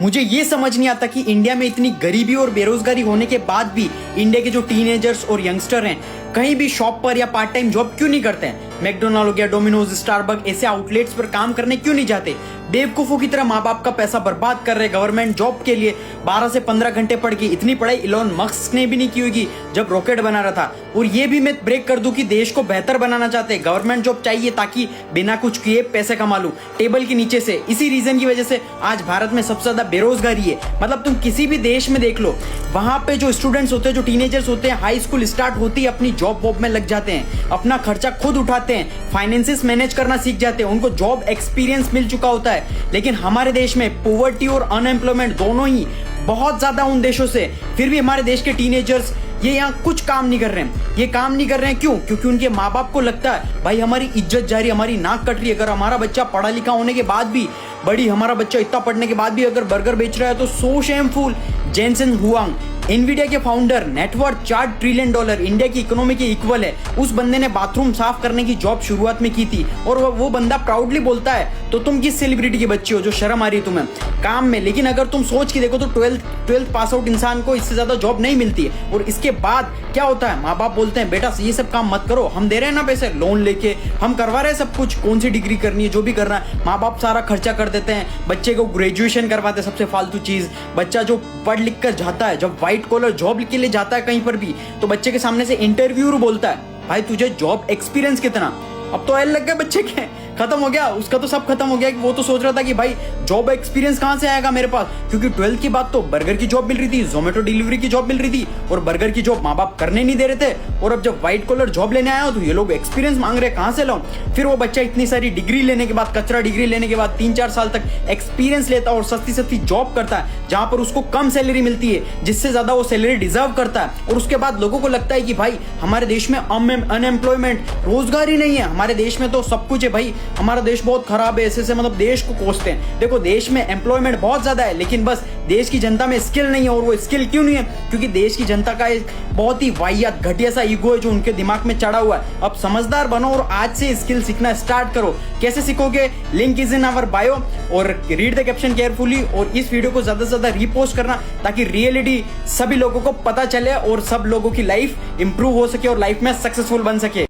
मुझे ये समझ नहीं आता कि इंडिया में इतनी गरीबी और बेरोजगारी होने के बाद भी इंडिया के जो टीनेजर्स और यंगस्टर हैं कहीं भी शॉप पर या पार्ट टाइम जॉब क्यों नहीं करते हैं। मैकडोनाल्ड हो गया, डोमिनोज, स्टारबक ऐसे आउटलेट्स पर काम करने क्यों नहीं जाते। बेवकूफों की तरह माँ बाप का पैसा बर्बाद कर रहे गवर्नमेंट जॉब के लिए। 12 से 15 घंटे पढ़ के इतनी पढ़ाई इलॉन मस्क ने भी नहीं की होगी जब रॉकेट बना रहा था। और ये भी मैं ब्रेक कर दूं कि देश को बेहतर बनाना चाहते हैं, गवर्नमेंट जॉब चाहिए ताकि बिना कुछ किए पैसे कमा लूं टेबल के नीचे से। इसी रीजन की वजह से आज भारत में सबसे ज्यादा बेरोजगारी है। मतलब तुम किसी भी देश में देख लो, वहां पे जो स्टूडेंट्स होते हैं, जो टीनेजर्स होते हैं, हाई स्कूल स्टार्ट होती है अपनी जॉब वॉब में लग जाते हैं, अपना खर्चा खुद उठाते हैं, फाइनेंसेस मैनेज करना सीख जाते हैं, उनको जॉब एक्सपीरियंस मिल चुका होता है। लेकिन हमारे देश में पॉवर्टी और अनएम्प्लॉयमेंट दोनों ही बहुत ज्यादा उन देशों से, फिर भी हमारे देश के टीनेजर्स ये यहाँ कुछ काम नहीं कर रहे हैं। ये काम नहीं कर रहे हैं क्यों? क्योंकि उनके माँ बाप को लगता है भाई हमारी इज्जत जा रही है, हमारी नाक कट रही है। अगर हमारा बच्चा पढ़ा लिखा होने के बाद भी, हमारा बच्चा इतना पढ़ने के बाद भी अगर बर्गर बेच रहा है तो सो शेमफुल। जेनसेन हुआंग, एनवीडिया के फाउंडर, नेटवर्थ $4 ट्रिलियन, इंडिया की इकोनॉमी के इक्वल है। उस बंदे ने बाथरूम साफ करने की जॉब शुरुआत में की थी और वो बंदा प्राउडली बोलता है तो तुम किस सेलिब्रिटी की बच्ची हो जो शर्म आ रही है तुम्हें काम में। लेकिन अगर तुम सोच के देखो तो 12th पास आउट इंसान को इससे ज्यादा जॉब नहीं मिलती है। और इसके बाद क्या होता है, माँ बाप बोलते हैं बेटा ये सब काम मत करो, हम दे रहे हैं ना पैसे, लोन लेके हम करवा रहे हैं सब कुछ, कौन सी डिग्री करनी है जो भी करना है माँ बाप सारा खर्चा कर देते हैं। बच्चे को ग्रेजुएशन करवाते हैं, सबसे फालतू चीज। बच्चा जो पढ़ लिख कर जाता है, जब व्हाइट कॉलर जॉब के लिए जाता है कहीं पर भी, तो बच्चे के सामने से इंटरव्यूअर बोलता है भाई तुझे जॉब एक्सपीरियंस कितना। अब तो एल लग गया बच्चे के, खत्म हो गया उसका, तो सब खत्म हो गया। कि वो तो सोच रहा था कि भाई जॉब एक्सपीरियंस कहां से आएगा मेरे पास, क्योंकि 12th की बात तो बर्गर की जॉब मिल रही थी, जोमेटो डिलीवरी की जॉब मिल रही थी और बर्गर की जॉब माँ बाप करने नहीं दे रहे थे। और अब जब व्हाइट कॉलर जॉब लेने आया तो ये लोग एक्सपीरियंस मांग रहे, कहां से लाऊं। फिर वो बच्चा इतनी सारी डिग्री लेने के बाद, कचरा डिग्री लेने के बाद 3-4 साल तक एक्सपीरियंस लेता है और सस्ती सस्ती जॉब करता है जहां पर उसको कम सैलरी मिलती है, जिससे ज्यादा वो सैलरी डिजर्व करता है। और उसके बाद लोगों को लगता है कि भाई हमारे देश में अनएम्प्लॉयमेंट, रोजगार ही नहीं है, हमारे देश में तो सब कुछ है भाई, हमारा देश बहुत खराब है, ऐसे मतलब देश को कोसते हैं। देखो देश में एम्प्लॉयमेंट बहुत ज्यादा है लेकिन बस देश की जनता में स्किल नहीं है। और वो स्किल क्यों नहीं है? क्योंकि देश की जनता का एक बहुत ही वाहियात घटिया सा ईगो है जो उनके दिमाग में चढ़ा हुआ है। अब समझदार बनो और आज से स्किल सीखना स्टार्ट करो। कैसे सीखोगे? Link is in our bio और रीड द कैप्शन केयरफुली और इस वीडियो को ज्यादा से ज्यादा रीपोस्ट करना ताकि रियलिटी सभी लोगों को पता चले और सब लोगों की लाइफ इंप्रूव हो सके और लाइफ में सक्सेसफुल बन सके।